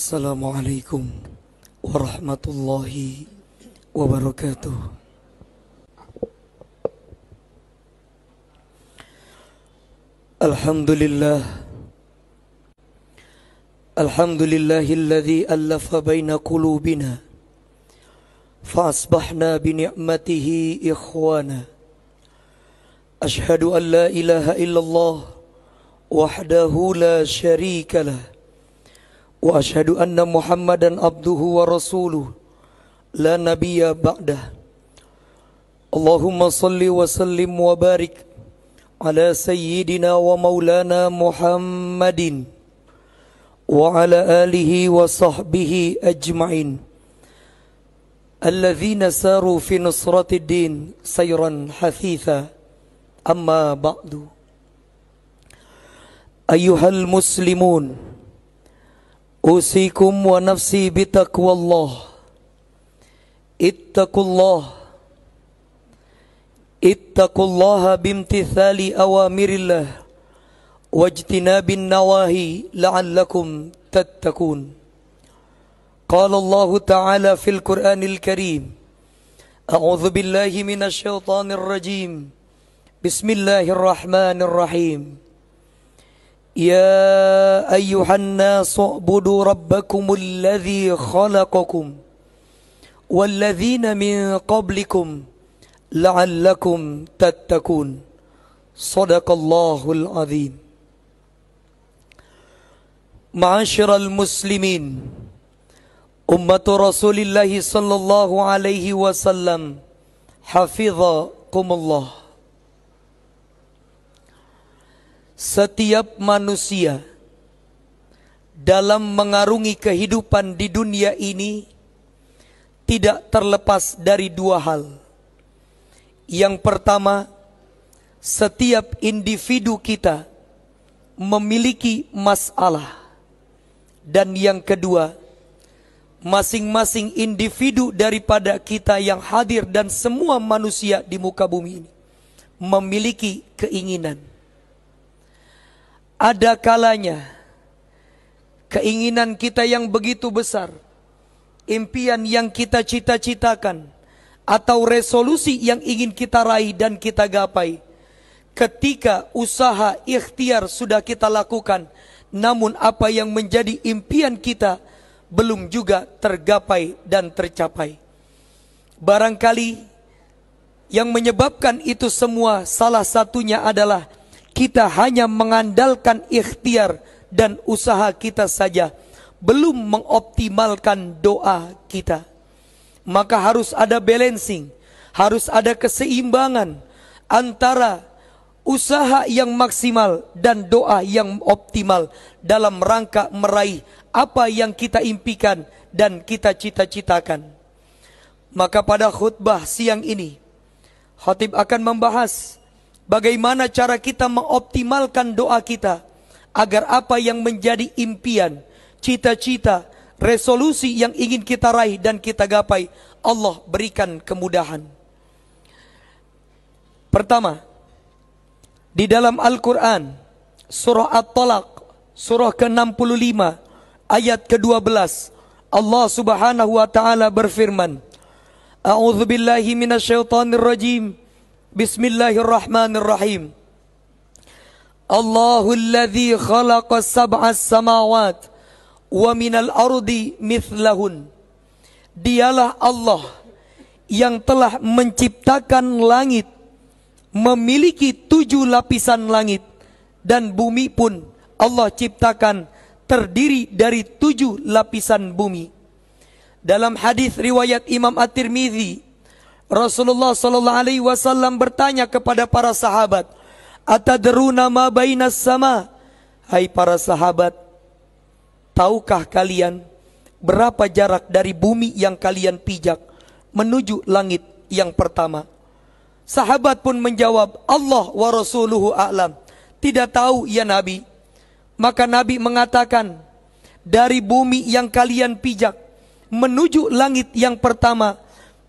Assalamualaikum warahmatullahi wabarakatuh. Alhamdulillah, alhamdulillahilladzi allafa baina qulubina fa asbahna bi ni'matihi ikhwana. Ashhadu an la ilaha illallah wahdahu la syarika lah, wa ashhadu anna Muhammadan abduhu wa rasuluh la nabiyya ba'dah. Allahumma salli wa sallim wa barik ala sayyidina wa maulana Muhammadin wa ala alihi wa sahbihi ajma'in alladhina saru fi nusratid din sayran hathitha. Amma ba'du. Ayyuhal muslimun, usikum wa nafsi bitaqwallah. Ittaqullaha bimtithali awamirillah wajtinabin nawahi la'allakum tattaqun. Qala Allah Ta'ala fil Qur'anil Karim, a'udzu billahi minasy syaithanir rajim. Bismillahirrahmanirrahim. Ya ayyuhan nasu ubudu rabbakumul ladzi khalaqakum walladzina min qablikum la'allakum tattaqun. Shadaqallahul azim. Ma'asyiral muslimin, ummatu Rasulillah sallallahu alaihi wasallam, hafizakumullah. Setiap manusia dalam mengarungi kehidupan di dunia ini tidak terlepas dari dua hal. Yang pertama, setiap individu kita memiliki masalah. Dan yang kedua, masing-masing individu daripada kita yang hadir dan semua manusia di muka bumi ini memiliki keinginan. Ada kalanya keinginan kita yang begitu besar, impian yang kita cita-citakan, atau resolusi yang ingin kita raih dan kita gapai, ketika usaha ikhtiar sudah kita lakukan, namun apa yang menjadi impian kita belum juga tergapai dan tercapai. Barangkali yang menyebabkan itu semua salah satunya adalah kita hanya mengandalkan ikhtiar dan usaha kita saja, belum mengoptimalkan doa kita. Maka harus ada balancing, harus ada keseimbangan antara usaha yang maksimal dan doa yang optimal dalam rangka meraih apa yang kita impikan dan kita cita-citakan. Maka pada khutbah siang ini, khatib akan membahas bagaimana cara kita mengoptimalkan doa kita agar apa yang menjadi impian, cita-cita, resolusi yang ingin kita raih dan kita gapai, Allah berikan kemudahan. Pertama, di dalam Al-Quran, surah At-Talaq, surah ke-65, ayat ke-12, Allah subhanahu wa ta'ala berfirman, A'udzu billahi minasyaitonir rajim. Bismillahirrahmanirrahim. Allahul ladzi khalaqas sab'as samawat wa minal ardi mithlahun. Dialah Allah yang telah menciptakan langit, memiliki 7 lapisan langit, dan bumi pun Allah ciptakan terdiri dari 7 lapisan bumi. Dalam hadis riwayat Imam At-Tirmidzi, Rasulullah sallallahu alaihi wasallam bertanya kepada para sahabat, "Atadruna ma bainas sama?" Hai para sahabat, tahukah kalian berapa jarak dari bumi yang kalian pijak menuju langit yang pertama? Sahabat pun menjawab, Allah wa rasuluhu a'lam. Tidak tahu ya Nabi. Maka Nabi mengatakan, dari bumi yang kalian pijak menuju langit yang pertama,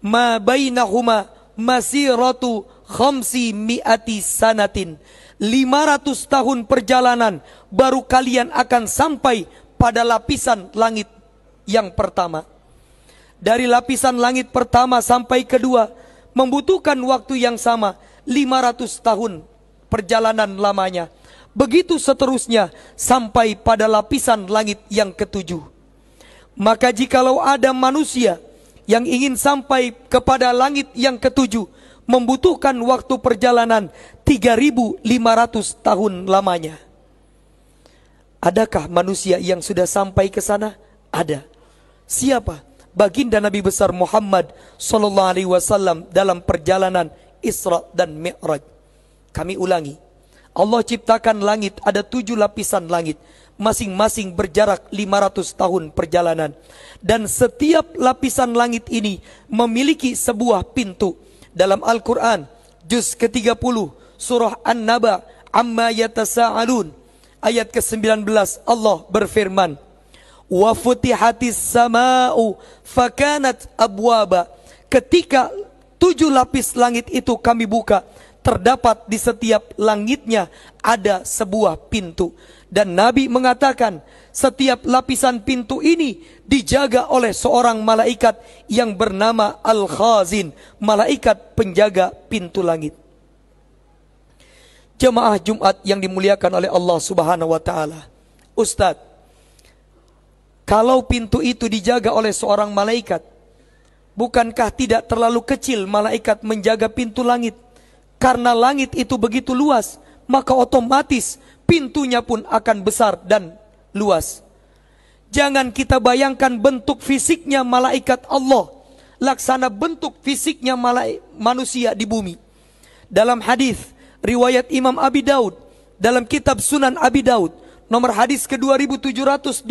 ma bainahuma masiratu khamsi mi'ati sanatin, 500 tahun perjalanan baru kalian akan sampai pada lapisan langit yang pertama. Dari lapisan langit pertama sampai kedua membutuhkan waktu yang sama, 500 tahun perjalanan lamanya. Begitu seterusnya sampai pada lapisan langit yang ketujuh. Maka jikalau ada manusia yang ingin sampai kepada langit yang ketujuh, membutuhkan waktu perjalanan 3.500 tahun lamanya. Adakah manusia yang sudah sampai ke sana? Ada. Siapa? Baginda Nabi besar Muhammad sallallahu alaihi wasallam dalam perjalanan Isra dan Mi'raj. Kami ulangi, Allah ciptakan langit, ada 7 lapisan langit, masing-masing berjarak 500 tahun perjalanan. Dan setiap lapisan langit ini memiliki sebuah pintu. Dalam Al-Quran, juz ke-30, surah An-Naba, Amma yatasa'alun, ayat ke-19, Allah berfirman, wa futihatis sama'u fakanat abwaba. Ketika 7 lapis langit itu kami buka, terdapat di setiap langitnya ada sebuah pintu. Dan Nabi mengatakan, setiap lapisan pintu ini dijaga oleh seorang malaikat yang bernama Al-Khazin, malaikat penjaga pintu langit. Jemaah Jumat yang dimuliakan oleh Allah Subhanahu wa taala. Ustadz, kalau pintu itu dijaga oleh seorang malaikat, bukankah tidak terlalu kecil malaikat menjaga pintu langit? Karena langit itu begitu luas, maka otomatis pintunya pun akan besar dan luas. Jangan kita bayangkan bentuk fisiknya malaikat Allah, laksana bentuk fisiknya manusia di bumi. Dalam hadis riwayat Imam Abi Daud, dalam kitab Sunan Abi Daud, nomor hadis ke-2727,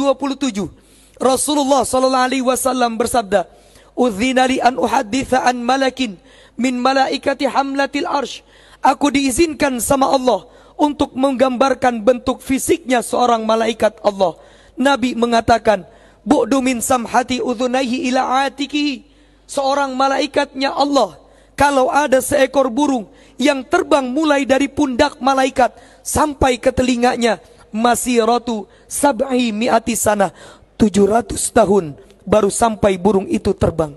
Rasulullah sallallahu alaihi wasallam bersabda, "Udzina li an uhadditsa an malakin min malaikati hamlatil arsh." Aku diizinkan sama Allah untuk menggambarkan bentuk fisiknya seorang malaikat Allah. Nabi mengatakan, "Bu'du min samhati udhunaihi ila atikihi." Seorang malaikatnya Allah, kalau ada seekor burung yang terbang mulai dari pundak malaikat sampai ke telinganya, masiratu sab'i mi'ati sana, 700 tahun baru sampai burung itu terbang.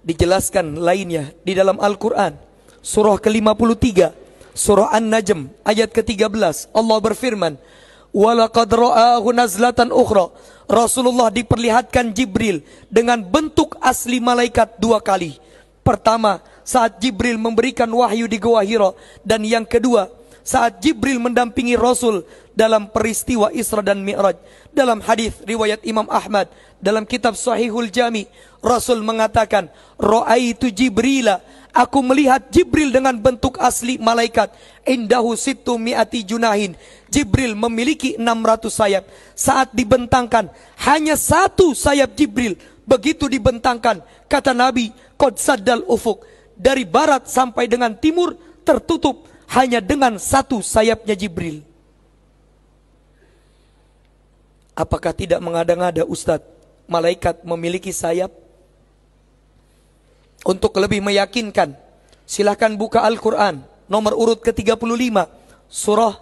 Dijelaskan lainnya di dalam Al-Quran, surah ke-53, surah An-Najm, ayat ke-13, Allah berfirman, "Walaqad ra'ahu nazlatan ukhra." Rasulullah diperlihatkan Jibril dengan bentuk asli malaikat 2 kali. Pertama, saat Jibril memberikan wahyu di Gua Hira, dan yang kedua, saat Jibril mendampingi Rasul dalam peristiwa Isra dan Mi'raj. Dalam hadis riwayat Imam Ahmad, dalam kitab Sahihul Jami, Rasul mengatakan, "Ra'aitu Jibrila." Aku melihat Jibril dengan bentuk asli malaikat. Indahu sittu mi'ati junahin. Jibril memiliki 600 sayap. Saat dibentangkan, hanya 1 sayap Jibril. Begitu dibentangkan, kata Nabi, qad saddal ufuk. Dari barat sampai dengan timur tertutup hanya dengan 1 sayapnya Jibril. Apakah tidak mengada-ngada Ustadz, malaikat memiliki sayap? Untuk lebih meyakinkan, silahkan buka Al-Quran, nomor urut ke-35, surah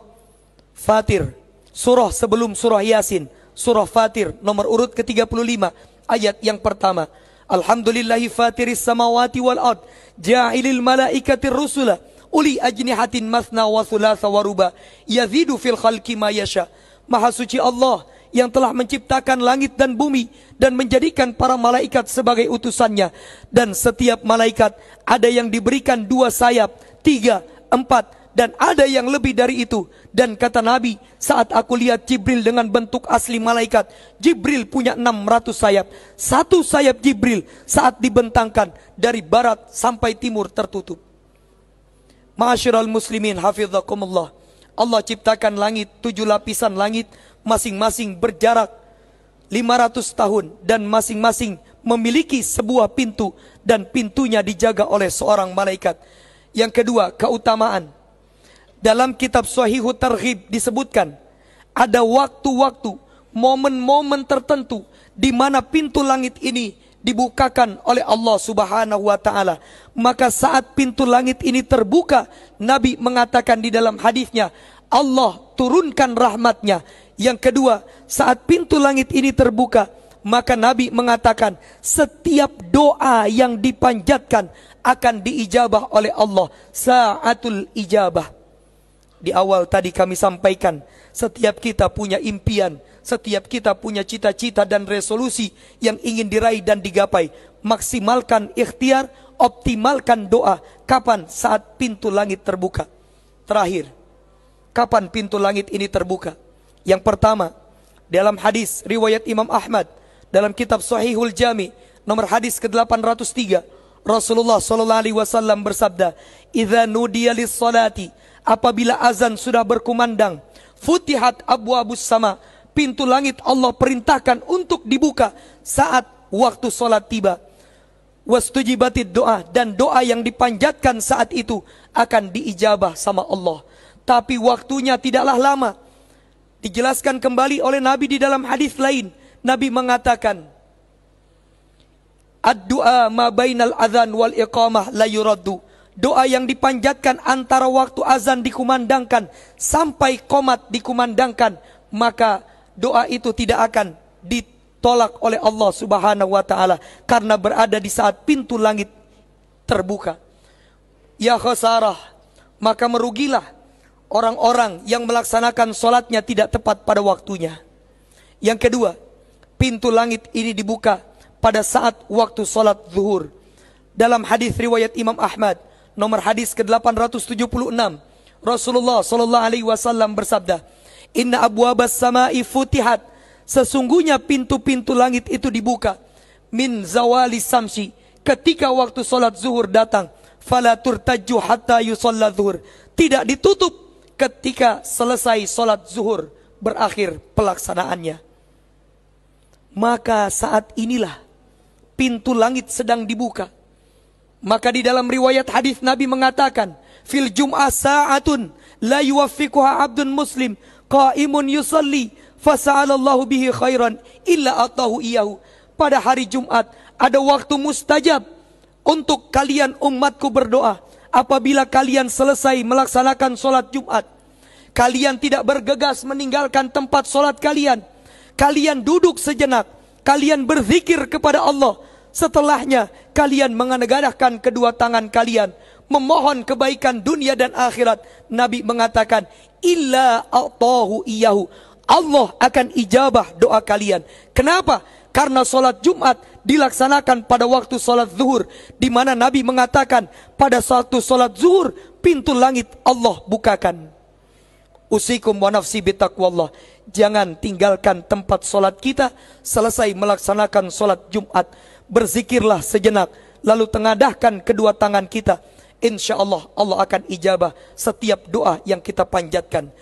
Fatir, surah sebelum surah Yasin, surah Fatir, nomor urut ke-35, ayat yang pertama. Alhamdulillahi fatiris samawati wal ard, ja'ilil malaikatir rusula, uli ajnihatin mathna wa thulatha wa ruba, yazidu fil khalqi ma yasha. Maha suci Allah yang telah menciptakan langit dan bumi dan menjadikan para malaikat sebagai utusannya. Dan setiap malaikat ada yang diberikan 2 sayap, 3, 4, dan ada yang lebih dari itu. Dan kata Nabi, saat aku lihat Jibril dengan bentuk asli malaikat, Jibril punya 600 sayap. 1 sayap Jibril saat dibentangkan dari barat sampai timur tertutup. Ma'asyiral muslimin hafizakumullah, Allah ciptakan langit, 7 lapisan langit, masing-masing berjarak 500 tahun dan masing-masing memiliki sebuah pintu dan pintunya dijaga oleh seorang malaikat. Yang kedua, keutamaan. Dalam kitab Shahihut Targhib disebutkan ada waktu-waktu, momen-momen tertentu di mana pintu langit ini dibukakan oleh Allah Subhanahu wa taala. Maka saat pintu langit ini terbuka, Nabi mengatakan di dalam hadisnya, Allah turunkan rahmatnya. Yang kedua, saat pintu langit ini terbuka, maka Nabi mengatakan setiap doa yang dipanjatkan akan diijabah oleh Allah. Sa'atul ijabah. Di awal tadi kami sampaikan, setiap kita punya impian, setiap kita punya cita-cita dan resolusi yang ingin diraih dan digapai. Maksimalkan ikhtiar, optimalkan doa. Kapan? Saat pintu langit terbuka. Terakhir, kapan pintu langit ini terbuka? Yang pertama, dalam hadis riwayat Imam Ahmad dalam kitab Sahihul Jami nomor hadis ke-803, Rasulullah SAW bersabda, "Idza nudiya lis-salati," apabila azan sudah berkumandang, "futihat abwabus sama," pintu langit Allah perintahkan untuk dibuka saat waktu salat tiba. "Wastujibatid doa," dan doa yang dipanjatkan saat itu akan diijabah sama Allah. Tapi waktunya tidaklah lama. Dijelaskan kembali oleh Nabi di dalam hadis lain. Nabi mengatakan, "Ad-du'a ma bainal adzan wal iqamah la yuraddu." Doa yang dipanjatkan antara waktu azan dikumandangkan sampai qomat dikumandangkan, maka doa itu tidak akan ditolak oleh Allah Subhanahu wa taala karena berada di saat pintu langit terbuka. Ya khasarah, maka merugilah orang-orang yang melaksanakan sholatnya tidak tepat pada waktunya. Yang kedua, pintu langit ini dibuka pada saat waktu sholat zuhur. Dalam hadis riwayat Imam Ahmad nomor hadis ke-876, Rasulullah SAW bersabda, "Inna abwabas sama'i futihat," sesungguhnya pintu-pintu langit itu dibuka, "min zawali samsi," ketika waktu sholat zuhur datang, "fala turtajju hatta yusalla zuhur," tidak ditutup ketika selesai sholat zuhur berakhir pelaksanaannya. Maka saat inilah pintu langit sedang dibuka. Maka di dalam riwayat hadis Nabi mengatakan, "Fil jum'ah sa'atun la yuwaffiquha abdun muslim qa'imun yusalli fasa'alallahu bihi khairan illa atahu iyahu." Pada hari Jumat ada waktu mustajab untuk kalian umatku berdoa. Apabila kalian selesai melaksanakan sholat Jumat, kalian tidak bergegas meninggalkan tempat sholat kalian. Kalian duduk sejenak, kalian berzikir kepada Allah. Setelahnya kalian mengadahkan kedua tangan kalian, memohon kebaikan dunia dan akhirat. Nabi mengatakan, "Illa a'tahu iyahu," Allah akan ijabah doa kalian. Kenapa? Karena sholat Jumat dilaksanakan pada waktu sholat zuhur, di mana Nabi mengatakan pada suatu sholat zuhur pintu langit Allah bukakan. Usikum wa nafsi bitaqwallah. Jangan tinggalkan tempat sholat kita selesai melaksanakan sholat Jumat. Berzikirlah sejenak, lalu tengadahkan kedua tangan kita. Insya Allah, Allah akan ijabah setiap doa yang kita panjatkan.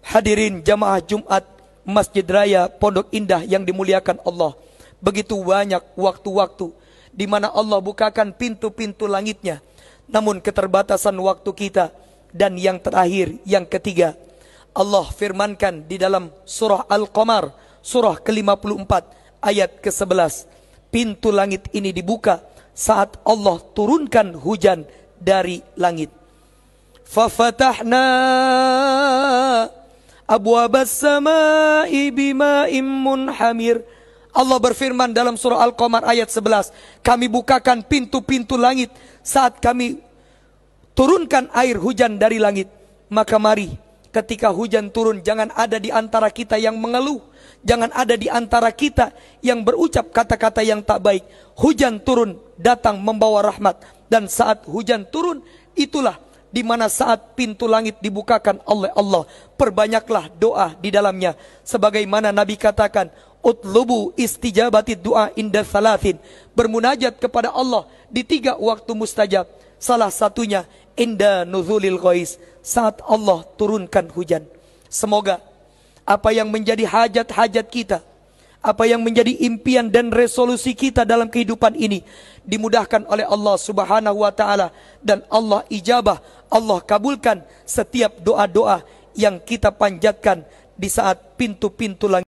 Hadirin jamaah Jumat Masjid Raya Pondok Indah yang dimuliakan Allah. Begitu banyak waktu-waktu di mana Allah bukakan pintu-pintu langitnya. Namun keterbatasan waktu kita. Dan yang terakhir, yang ketiga, Allah firmankan di dalam surah Al-Qamar, surah ke-54 ayat ke-11, pintu langit ini dibuka saat Allah turunkan hujan dari langit. Fafatahna abwabas samai bima'im munhamir. Allah berfirman dalam surah Al-Qamar ayat 11, kami bukakan pintu-pintu langit saat kami turunkan air hujan dari langit. Maka mari ketika hujan turun, jangan ada di antara kita yang mengeluh, jangan ada di antara kita yang berucap kata-kata yang tak baik. Hujan turun datang membawa rahmat, dan saat hujan turun itulah di mana saat pintu langit dibukakan oleh Allah. Perbanyaklah doa di dalamnya, sebagaimana Nabi katakan, utlubu istijabatid doa inda salatin, bermunajat kepada Allah di 3 waktu mustajab. Salah satunya inda nuzulil ghais, saat Allah turunkan hujan. Semoga apa yang menjadi hajat-hajat kita, apa yang menjadi impian dan resolusi kita dalam kehidupan ini dimudahkan oleh Allah Subhanahu wa taala, dan Allah ijabah, Allah kabulkan setiap doa-doa yang kita panjatkan di saat pintu-pintu langit